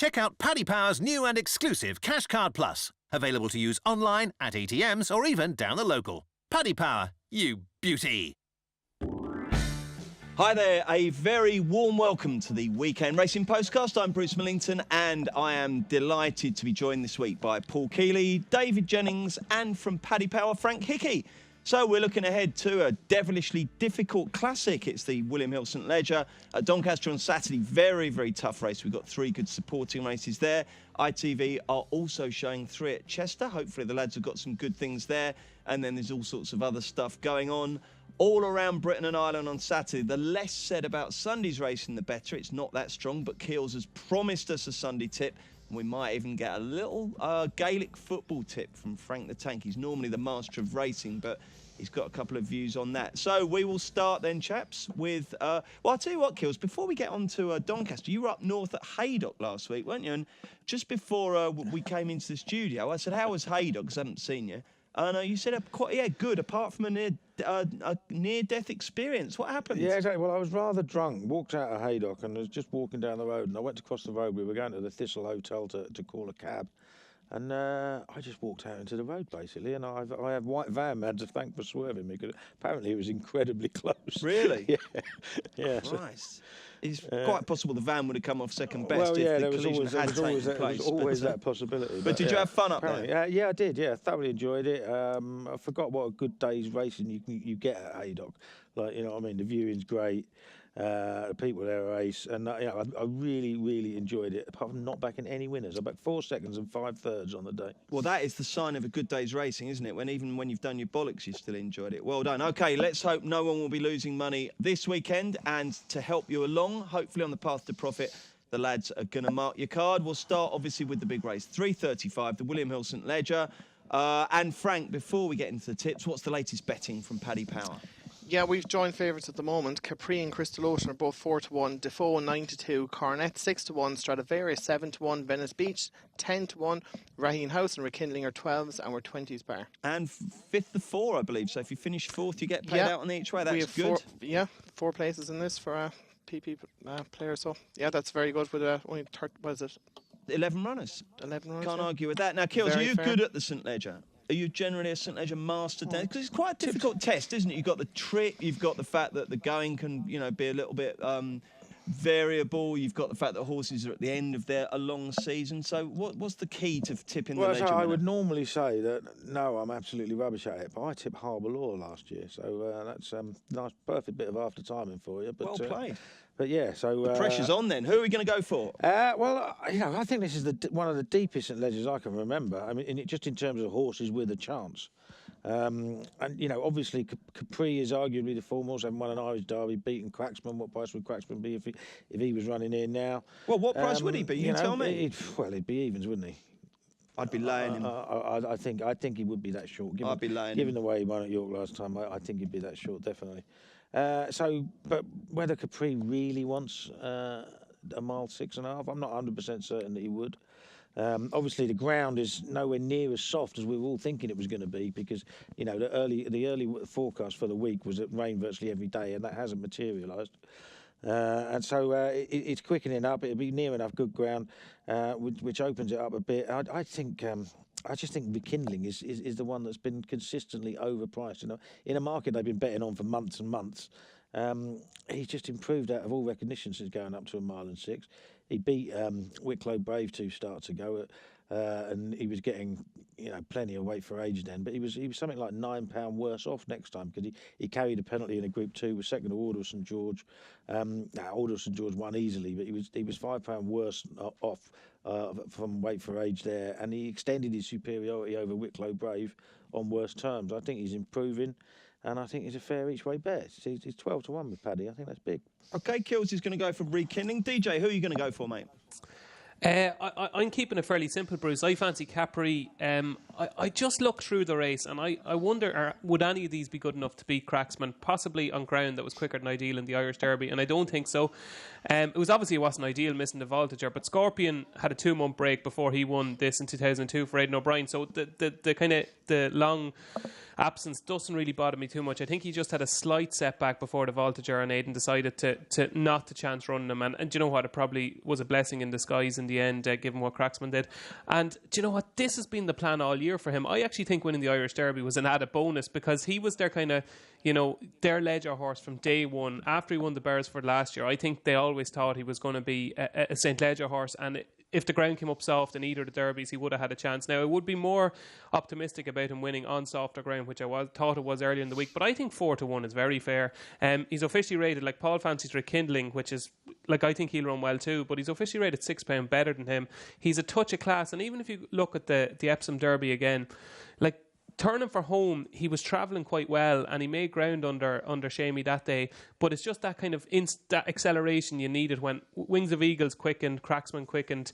Check out Paddy Power's new and exclusive Cash Card Plus, available to use online, at ATMs, or even down the local. Paddy Power, you beauty. Hi there, a very warm welcome to the Weekend Racing Postcast. I'm Bruce Millington, and I am delighted to be joined this week by Paul Keeley, David Jennings, and from Paddy Power, Frank Hickey. So we're looking ahead to a devilishly difficult classic. It's the William Hill St Ledger at Doncaster on Saturday. Very, very tough race. We've got 3 good supporting races there. ITV are also showing 3 at Chester. Hopefully the lads have got some good things there. And then there's all sorts of other stuff going on all around Britain and Ireland on Saturday. The less said about Sunday's racing, the better. It's not that strong, but Keels has promised us a Sunday tip. We might even get a little Gaelic football tip from Frank the Tank. He's normally the master of racing, but he's got a couple of views on that. So we will start then, chaps, with... well, I'll tell you what, Kills, before we get on to Doncaster, you were up north at Haydock last week, weren't you? And just before we came into the studio, I said, how was Haydock? Because I haven't seen you. And you said, good, apart from a near-death experience. What happened? Yeah, exactly. Well, I was rather drunk, walked out of Haydock and was just walking down the road, and I went to cross the road. We were going to the Thistle Hotel to call a cab. And I just walked out into the road, basically, and I have White Van Man to thank for swerving me, because apparently it was incredibly close. Really? Yeah. Christ. It's quite possible the van would have come off second best Well, yeah, if the there was collision always, had there was taken place. always that possibility. But did you have fun up there? Yeah, I did, yeah. Thoroughly enjoyed it. I forgot what a good day's racing you get at Haydock. Like, you know what I mean? The viewing's great. The people there are ace, and I really, really enjoyed it. Apart from not backing any winners, I backed 4 seconds and 5/3 on the day. Well, that is the sign of a good day's racing, isn't it? Even when you've done your bollocks, you still enjoyed it. Well done. Okay, let's hope no one will be losing money this weekend. And to help you along, hopefully on the path to profit, the lads are going to mark your card. We'll start obviously with the big race, 3:35, the William Hill St Ledger. And Frank, before we get into the tips, what's the latest betting from Paddy Power? Yeah, we've joined favourites at the moment. Capri and Crystal Ocean are both 4-1. Defoe 9-2. Cornet 6-1. Stradivarius 7-1. Venice Beach 10-1. Raheen House and Rekindling are 12s, and we're 20s bar. And 5th to 4, I believe. So if you finish 4th, you get paid out on each way. That's good. 4 places in this for a PP player. So yeah, that's very good. With only 11 runners. 11 runners. Can't argue with that. Now, Kills, are you good at the St Ledger? Are you generally a St Ledger master? Because it's quite a difficult test, isn't it? You've got the trick, you've got the fact that the going can, be a little bit variable. You've got the fact that horses are at the end of a long season. So what's the key to tipping the Ledger? Well, I would normally say that, no, I'm absolutely rubbish at it, but I tipped Harbour Law last year, so that's a nice, perfect bit of after timing for you. But, well played. But yeah, so... the pressure's on then. Who are we going to go for? Well, I think this is one of the deepest St Ledgers I can remember. I mean, just in terms of horses with a chance. And, obviously Capri is arguably the form horse, having won an Irish Derby, beaten Cracksman. What price would Cracksman be if he was running here now? Well, what price would he be? You tell me. He'd be evens, wouldn't he? I'd be laying him. I think he would be that short. I'd be laying him. Given the way he won at York last time, I think he'd be that short, definitely. But whether Capri really wants a mile 6.5, I'm not 100% certain that he would. Obviously, the ground is nowhere near as soft as we were all thinking it was going to be, because the early forecast for the week was that rain virtually every day, and that hasn't materialised. And so it's quickening up. It'll be near enough good ground, which opens it up a bit. I just think Rekindling is the one that's been consistently overpriced. In a market they've been betting on for months and months. He's just improved out of all recognition since going up to 1 mile and 6. He beat Wicklow Brave 2 starts ago, and he was getting plenty of weight for age then. But he was something like £9 worse off next time, because he carried a penalty in a Group 2, was second to Order St George. Order St George won easily, but he was £5 worse off from weight for age there, and he extended his superiority over Wicklow Brave on worse terms. I think he's improving. And I think he's a fair each way bet. He's 12-1 with Paddy. I think that's big. OK, Kills is going to go for Rekindling. DJ, who are you going to go for, mate? I'm keeping it fairly simple, Bruce. I fancy Capri. I just looked through the race, and I wonder, would any of these be good enough to beat Cracksman, possibly on ground that was quicker than ideal in the Irish Derby, and I don't think so. It was obviously, it wasn't ideal missing the Voltager, but Scorpion had a 2-month break before he won this in 2002 for Aidan O'Brien. So the kind of the long absence doesn't really bother me too much. I think he just had a slight setback before the Voltager, and Aidan decided to not to chance running him. And do you know what? It probably was a blessing in disguise in the end, given what Cracksman did. And do you know what? This has been the plan all year for him. I actually think winning the Irish Derby was an added bonus, because he was their kind of, their ledger horse from day one. After he won the Beresford last year, I think they always thought he was going to be a St. Leger horse, and if the ground came up soft in either of the derbies, he would have had a chance. Now, I would be more optimistic about him winning on softer ground, which I thought it was earlier in the week, but I think 4-1 is very fair. He's officially rated, like Paul fancies Rekindling, which is, like, I think he'll run well too, but he's officially rated £6 better than him. He's a touch of class, and even if you look at the Epsom Derby again, like, turning for home, he was travelling quite well, and he made ground under Shamey that day. But it's just that kind of that acceleration you needed when Wings of Eagles quickened, Cracksman quickened,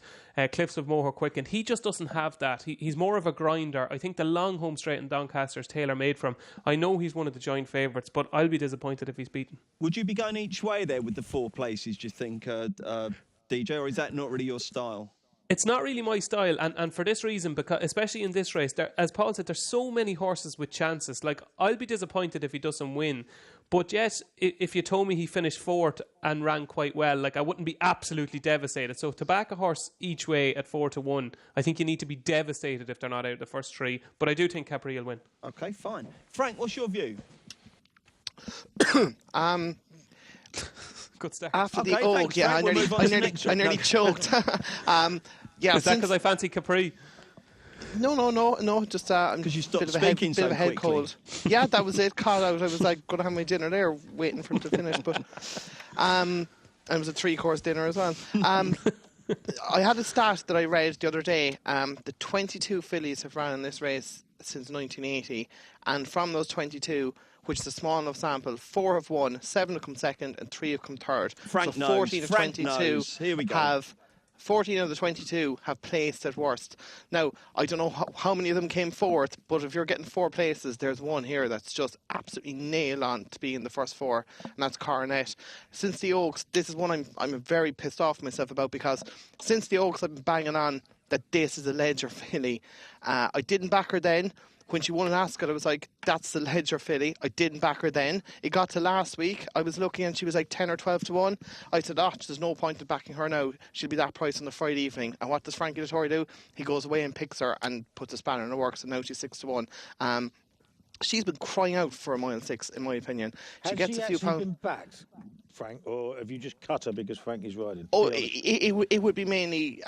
Cliffs of Moher quickened. He just doesn't have that. He's more of a grinder. I think the long home straight in Doncaster is tailor-made for him. I know he's one of the joint favourites, but I'll be disappointed if he's beaten. Would you be going each way there with the 4 places, do you think, DJ, or is that not really your style? It's not really my style, and for this reason, because especially in this race, as Paul said, there's so many horses with chances. Like, I'll be disappointed if he doesn't win, but yet, if you told me he finished 4th and ran quite well, like, I wouldn't be absolutely devastated. So to back a horse each way at 4-1, I think you need to be devastated if they're not out of the first 3. But I do think Capri will win. Okay, fine. Frank, what's your view? Good start. After Okay, the thanks, yeah, Frank. We'll move on to the next I one. nearly No. choked. Yeah, Is that because I fancy Capri? No. Just 'Cause you stopped speaking so bit of a head quickly. cold. Yeah, that was it. Caught out. I was like going to have my dinner there, waiting for him to finish. But and it was a 3-course dinner as well. I had a stat that I read the other day. The 22 fillies have ran in this race since 1980, and from those 22, which is a small enough sample, 4 have won, 7 have come second, and 3 have come third. Frank so knows. 14 of Frank 22 knows. Here we go. have 14 of the 22 have placed at worst. Now, I don't know how many of them came 4th, but if you're getting 4 places, there's one here that's just absolutely nail on to be in the first 4, and that's Coronet. Since the Oaks, this is one I'm very pissed off myself about, because since the Oaks I've been banging on that this is a Ledger filly. I didn't back her then. When she won in Ascot, I was like, that's the Ledger filly. I didn't back her then. It got to last week. I was looking and she was like 10 or 12-1. I said, there's no point in backing her now. She'll be that price on the Friday evening. And what does Frankie Dettori do? He goes away and picks her and puts a spanner in the works, and now she's 6-1. She's been crying out for a 1.6, in my opinion. She Has gets she a few actually pounds. been backed, Frank, or have you just cut her because Frankie's riding? Oh, it would be mainly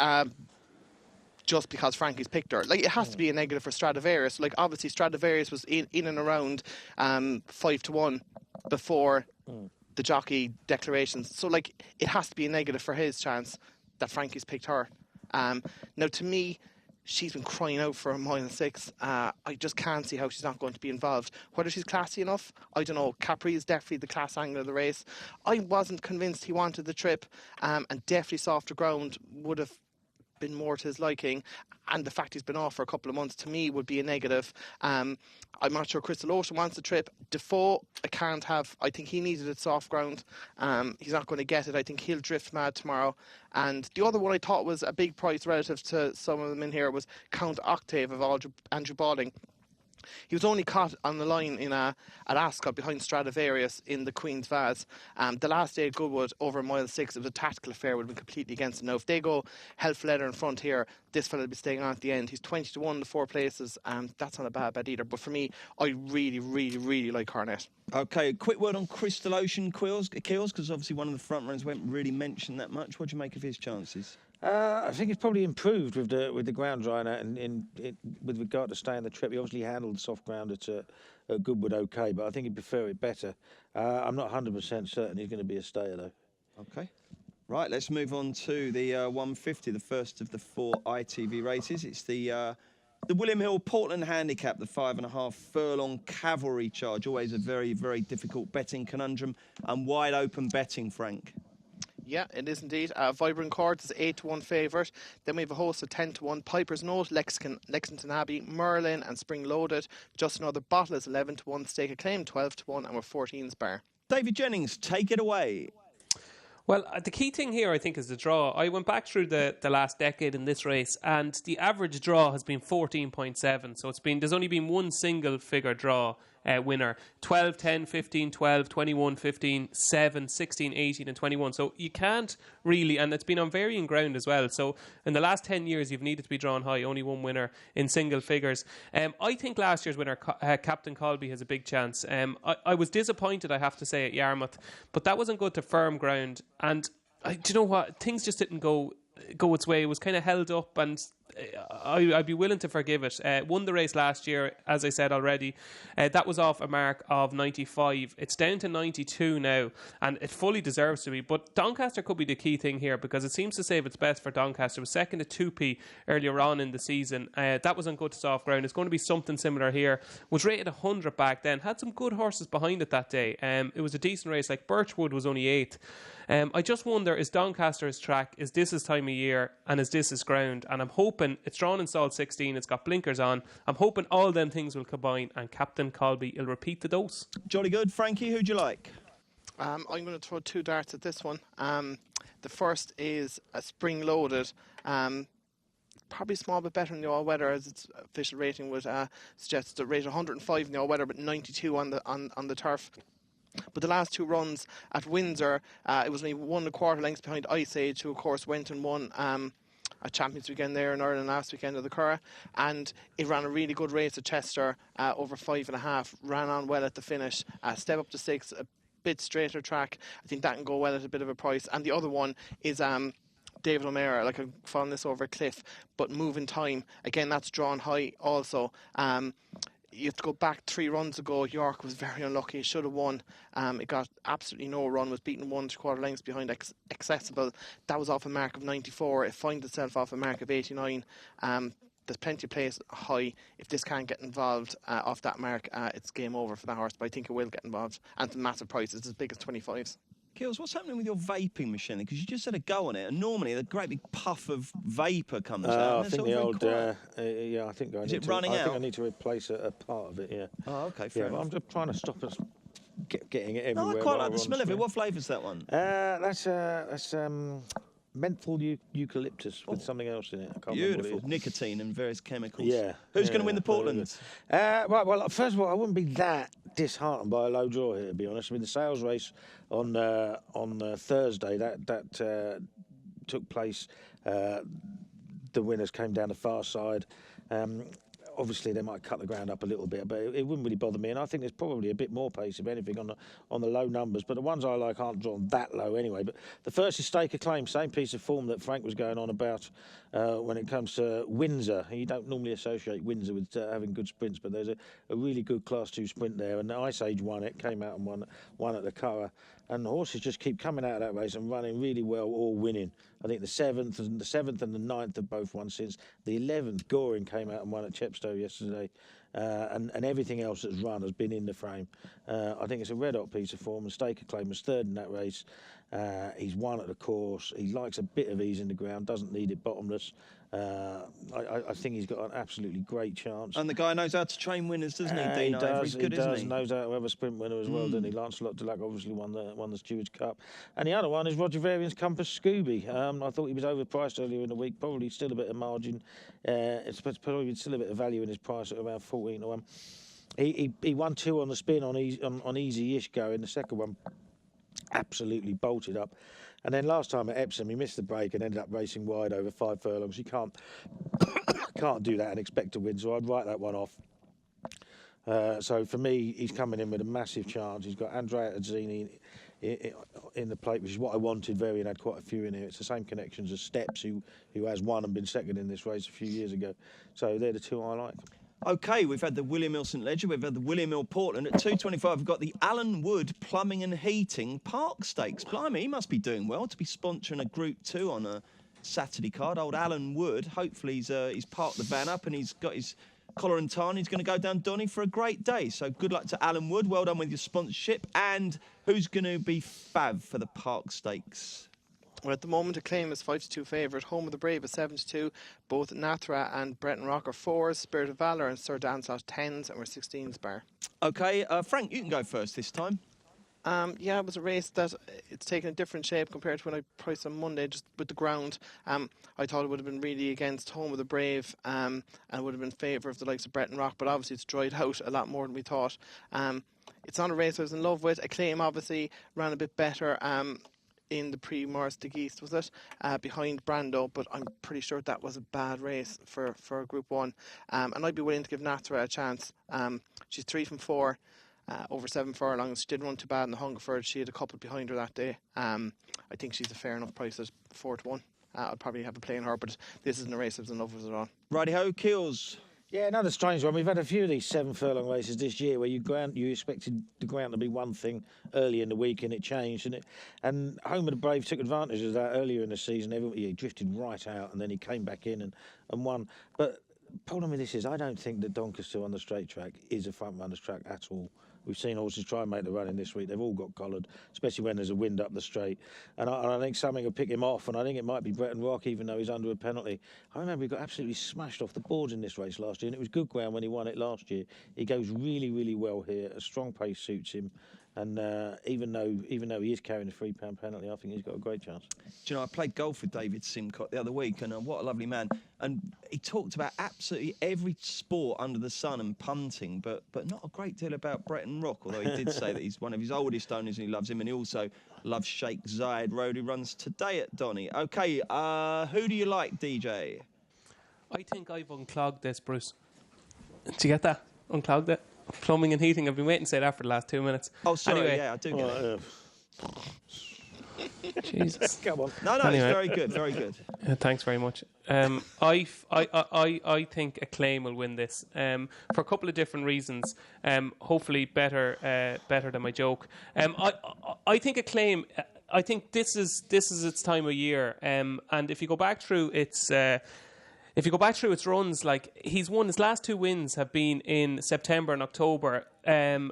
just because Frankie's picked her. Like, it has to be a negative for Stradivarius. Like, obviously Stradivarius was in and around 5-1 before the jockey declarations. So, like, it has to be a negative for his chance that Frankie's picked her. Now, to me, she's been crying out for a 1.6. I just can't see how she's not going to be involved. Whether she's classy enough, I don't know. Capri is definitely the class angle of the race. I wasn't convinced he wanted the trip, and definitely softer ground would have been more to his liking, and the fact he's been off for a couple of months to me would be a negative. I'm not sure Crystal Ocean wants the trip. Defoe, I think he needed it soft ground. He's not going to get it. I think he'll drift mad tomorrow. And the other one I thought was a big price relative to some of them in here was Count Octave of Andrew Balding. He was only caught on the line at Ascot behind Stradivarius in the Queen's Vase. The last day at Goodwood over 1.6, it was a tactical affair, would have been completely against him. Now, if they go hell for leather in front here, this fella will be staying on at the end. He's 20-1 in the 4 places. That's not a bad bet either. But for me, I really, really, really like Coronet. Okay, a quick word on Crystal Ocean Keels, because obviously one of the front runners won't really mention that much. What do you make of his chances? I think it's probably improved with the ground drying out, and with regard to staying the trip. He obviously handled the soft ground at Goodwood okay, but I think he'd prefer it better. I'm not 100% certain he's going to be a stayer though. Okay. Right, let's move on to the 150, the first of the 4 ITV races. It's the William Hill Portland Handicap, the 5.5 furlong cavalry charge. Always a very, very difficult betting conundrum and wide open betting, Frank. Yeah, it is indeed. Vibrant Chords is 8-1 favourite. Then we have a host of 10-1. Piper's Note, Lexington Abbey, Merlin and Spring Loaded. Just Another Bottle is 11-1. Stake a Claim 12-1, and we're 14's bar. David Jennings, take it away. Well, the key thing here, I think, is the draw. I went back through the last decade in this race, and the average draw has been 14.7. So there's only been one single figure draw winner. 12, 10, 15, 12, 21, 15, 7, 16, 18 and 21. So you can't really, and it's been on varying ground as well. So in the last 10 years, you've needed to be drawn high. Only one winner in single figures. I think last year's winner, Captain Colby, has a big chance. I was disappointed, I have to say, at Yarmouth, but that wasn't good to firm ground. And do you know what? Things just didn't go its way. It was kind of held up, and I'd be willing to forgive it. Won the race last year, as I said already. That was off a mark of 95. It's down to 92 now, and it fully deserves to be. But Doncaster could be the key thing here, because it seems to save its best for Doncaster. It was second to 2p earlier on in the season. That was on good soft ground. It's going to be something similar here. Was rated 100 back then. Had some good horses behind it that day. It was a decent race. Like Birchwood was only 8th. I just wonder, is Doncaster's track, is this his time of year, and is this his ground? And I'm hoping, it's drawn in stall 16, it's got blinkers on. I'm hoping all them things will combine, and Captain Colby will repeat the dose. Jolly good. Frankie, who'd you like? I'm going to throw 2 darts at this one. The first is a spring loaded. Probably a small bit better in the all-weather, as its official rating would suggest. The rate 105 in the all-weather, but 92 on the turf. But the last 2 runs at Windsor, it was only 1 1/4 lengths behind Ice Age, who of course went and won a Champions Weekend there in Ireland last weekend of the Curragh, and it ran a really good race at Chester over 5.5, ran on well at the finish, step up to 6, a bit straighter track. I think that can go well at a bit of a price. And the other one is David O'Meara. Like, I've found this over a cliff, but Moving Time, again, that's drawn high also. You have to go back 3 runs ago. York was very unlucky. It should have won. It got absolutely no run. Was beaten 1 3/4 lengths behind Accessible. That was off a mark of 94. It finds itself off a mark of 89. There's plenty of place high. If this can't get involved off that mark, it's game over for that horse. But I think it will get involved. And the massive price is as big as 25s. Kills, what's happening with your vaping machine? Because you just had a go on it, and normally a great big puff of vapour comes out. I think the old, yeah, I think I is need it to. running I out? think I need to replace a part of it. Yeah. Oh, okay, fair enough. I'm just trying to stop us getting it No, everywhere. I quite like the smell of it. What flavour's that one? That's menthol eucalyptus with something else in it. I can't remember Beautiful. what it is. Nicotine and various chemicals. Yeah. Who's going to win the very Portland? good. Right, well, first of all, I wouldn't be that disheartened by a low draw here, to be honest. I mean, the sales race on Thursday, that took place. The winners came down the far side. Obviously, they might cut the ground up a little bit, but it wouldn't really bother me. And I think there's probably a bit more pace, if anything, on the low numbers. But the ones I like aren't drawn that low anyway. But the first is Stake of Claim, same piece of form that Frank was going on about when it comes to Windsor. You don't normally associate Windsor with having good sprints, but there's a really good Class 2 sprint there. And the Ice Age won it, came out and won at the Curragh. And the horses just keep coming out of that race and running really well, all winning. I think the 7th and the 9th have both won since. The 11th, Goring, came out and won at Chepstow yesterday. And everything else that's run has been in the frame. I think it's a red-hot piece of form. And Stake of Claim was 3rd in that race. He's won at the course. He likes a bit of ease in the ground, doesn't need it bottomless. I think he's got an absolutely great chance. And the guy knows how to train winners, doesn't he, Dean? He does. He's good, isn't he? Knows how to have a sprint winner as well, doesn't he? Lancelot Dulac obviously won the Stewards' Cup. And the other one is Roger Varian's Compass Scooby. I thought he was overpriced earlier in the week. Probably still a bit of margin. It's probably still a bit of value in his price at around 14 to 1. He won 2 on the spin on easy-ish going. The second one absolutely bolted up. And then last time at Epsom, he missed the break and ended up racing wide over 5 furlongs. You can't do that and expect to win, so I'd write that one off. So for me, he's coming in with a massive chance. He's got Andrea Azzini in the plate, which is what I wanted. Varian had quite a few in here. It's the same connections as Steps, who has won and been second in this race a few years ago. So they're the 2 I like. OK, we've had the William Hill St Ledger, we've had the William Hill Portland. At 2.25, we've got the Alan Wood Plumbing and Heating Park Stakes. Blimey, he must be doing well to be sponsoring a Group 2 on a Saturday card. Old Alan Wood, hopefully he's parked the van up and he's got his collar and tie, and he's going to go down Donny for a great day. So good luck to Alan Wood. Well done with your sponsorship. And who's going to be fav for the Park Stakes? Well, at the moment, Acclaim is 5-2 favourite. Home of the Brave is 7-2. Both Nathra and Bretton Rock are 4s. Spirit of Valour and Sir Dancelot 10s, and we're 16s bar. OK, Frank, you can go first this time. Yeah, it was a race that it's taken a different shape compared to when I priced on Monday, just with the ground. I thought it would have been really against Home of the Brave, and it would have been in favour of the likes of Bretton Rock, but obviously it's dried out a lot more than we thought. It's not a race I was in love with. Acclaim obviously ran a bit better in the Prix de Geest, was it? Behind Brando, but I'm pretty sure that was a bad race for Group 1. And I'd be willing to give Nathra a chance. She's 3 from 4. Over 7 furlongs. She didn't run too bad in the Hungerford. She had a couple behind her that day. I think she's a fair enough price at 4 to 1. I'd probably have a play in her, but this isn't a race I was in love with at all. Righty-ho, Keels. Yeah, another strange one. We've had a few of these 7 furlong races this year where you expected the ground to be one thing early in the week and it changed. And Home of the Brave took advantage of that earlier in the season. He drifted right out and then he came back in and won. But the problem with this is I don't think that Doncaster on the straight track is a front runner's track at all. We've seen horses try and make the running this week. They've all got collared, especially when there's a wind up the straight. And I think something will pick him off, and I think it might be Bretton Rock, even though he's under a penalty. I remember he got absolutely smashed off the boards in this race last year, and it was good ground when he won it last year. He goes really, really well here. A strong pace suits him. And even though he is carrying a £3 penalty, I think he's got a great chance. Do you know, I played golf with David Simcott the other week, and what a lovely man. And he talked about absolutely every sport under the sun and punting, but not a great deal about Bretton Rock, although he did say that he's one of his oldest owners and he loves him, and he also loves Sheikh Zayed Road, who runs today at Donny. OK, who do you like, DJ? I think I've unclogged this, Bruce. Did you get that? Unclogged it? Plumbing and heating. I've been waiting to say that for the last 2 minutes. Oh, sorry. Anyway. Yeah, I do get it. Jesus. Come on. No, Anyway. It's very good, very good. Thanks very much. I think Acclaim will win this for a couple of different reasons. Hopefully better than my joke. I think Acclaim. I think this is its time of year. And if you go back through its. If you go back through its runs, like he's won, his last 2 wins have been in September and October. And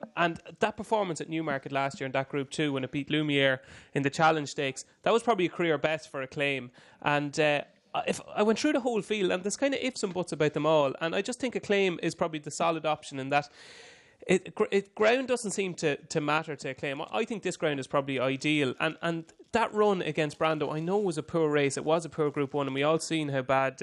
that performance at Newmarket last year in that Group 2 when it beat Lumiere in the Challenge Stakes, that was probably a career best for Acclaim. And if I went through the whole field, and there's kind of ifs and buts about them all, and I just think Acclaim is probably the solid option in that ground doesn't seem to matter to Acclaim. I think this ground is probably ideal. And that run against Brando, I know was a poor race. It was a poor Group 1, and we all seen how bad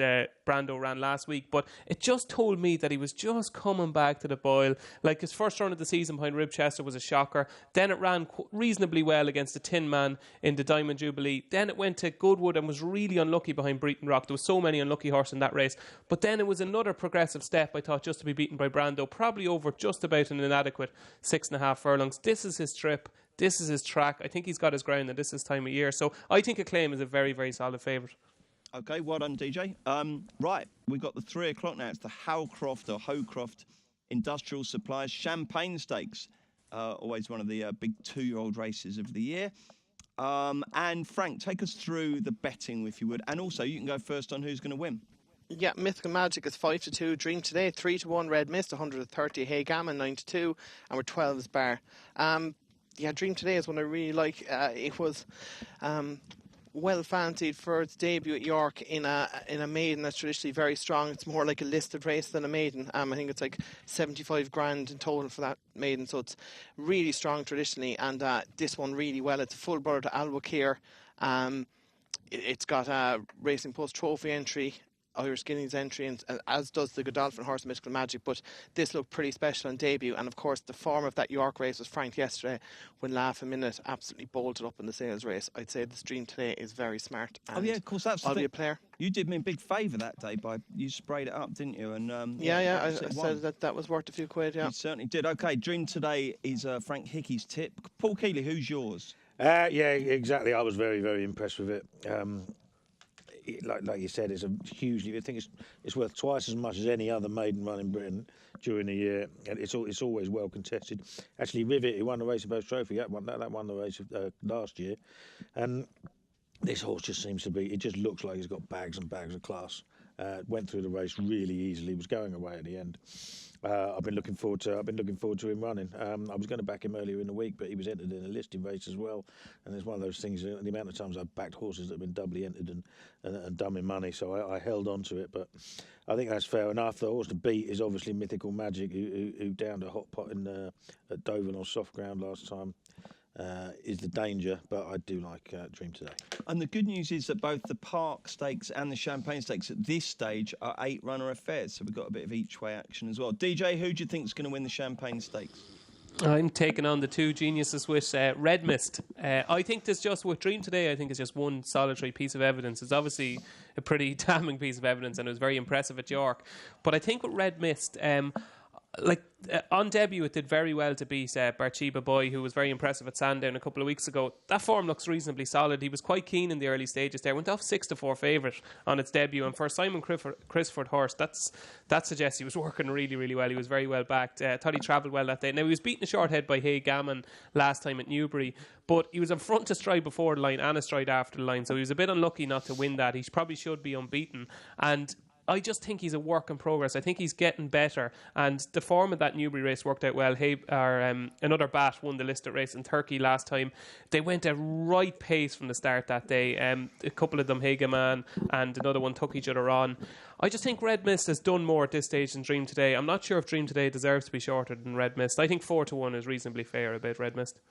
Brando ran last week. But it just told me that he was just coming back to the boil. Like his first run of the season behind Ribchester was a shocker. Then it ran reasonably well against the Tin Man in the Diamond Jubilee. Then it went to Goodwood and was really unlucky behind Bretton Rock. There was so many unlucky horses in that race. But then it was another progressive step, I thought, just to be beaten by Brando. Probably over just about an inadequate 6.5 furlongs. This is his trip. This is his track. I think he's got his ground, and this is his time of year. So I think Acclaim is a very, very solid favourite. OK, well done, DJ. Right, we've got the 3 o'clock now. It's the Howcroft Industrial Supplies Champagne Stakes. Always one of the big 2-year-old races of the year. And Frank, take us through the betting, if you would. And also, you can go first on who's going to win. Yeah, Mythical Magic is 5 to 2. Dream Today 3 to 1. Red Mist 130. Hey Gammon 9 to 2. And we're 12's bar. Yeah, Dream Today is one I really like. It was well fancied for its debut at York in a maiden that's traditionally very strong. It's more like a listed race than a maiden. I think it's like 75 grand in total for that maiden, so it's really strong traditionally. And this one really well. It's a full brother to Albuquerque. It's got a Racing Post Trophy entry, Irish Guineas entry, and as does the Godolphin horse Mythical Magic, but this looked pretty special on debut. And of course the form of that York race was franked yesterday when Laugh a Minute absolutely bolted up in the sales race. I'd say the Stream Today is very smart. Oh yeah, of course, that's the I'll thing. be a player. You did me a big favour that day by you sprayed it up, didn't you? And I said that was worth a few quid. Yeah, you certainly did. OK, Dream Today is Frank Hickey's tip. Paul Keeley, who's yours? Yeah, exactly. I was very, very impressed with it. Like you said, it's a hugely. I think it's worth twice as much as any other maiden run in Britain during the year, and it's always well contested. Actually, Rivet, who won the Race of Post Trophy, that won the race last year, and this horse just seems to be. It just looks like he's got bags and bags of class. Went through the race really easily. Was going away at the end. I've been looking forward to him running. I was going to back him earlier in the week, but he was entered in a listed race as well. And it's one of those things. The amount of times I've backed horses that have been doubly entered and done me money, so I held on to it. But I think that's fair enough. The horse to beat is obviously Mythical Magic, who downed a hot pot at Dover on soft ground last time. is the danger, but I do like Dream Today. And the good news is that both the Park Stakes and the Champagne Stakes at this stage are 8-runner affairs, so we've got a bit of each-way action as well. DJ, who do you think is going to win the Champagne Stakes? I'm taking on the two geniuses with Red Mist. I think there's just, with Dream Today, I think it's just one solitary piece of evidence. It's obviously a pretty damning piece of evidence, and it was very impressive at York. But I think with Red Mist, on debut, it did very well to beat Barchiba Boy, who was very impressive at Sandown a couple of weeks ago. That form looks reasonably solid. He was quite keen in the early stages there. Went off 6-4 favourite on its debut. And for Simon Crisford horse, that suggests he was working really, really well. He was very well backed. Thought he travelled well that day. Now, he was beaten a short head by Hay Gammon last time at Newbury, but he was in front to stride before the line and a stride after the line, so he was a bit unlucky not to win that. He probably should be unbeaten. And I just think he's a work in progress. I think he's getting better, and the form of that Newbury race worked out well. Another Bat won the listed race in Turkey last time. They went at right pace from the start that day. A couple of them, Hageman and another one, took each other on. I just think Red Mist has done more at this stage than Dream Today. I'm not sure if Dream Today deserves to be shorter than Red Mist. I think 4-1 is reasonably fair about Red Mist.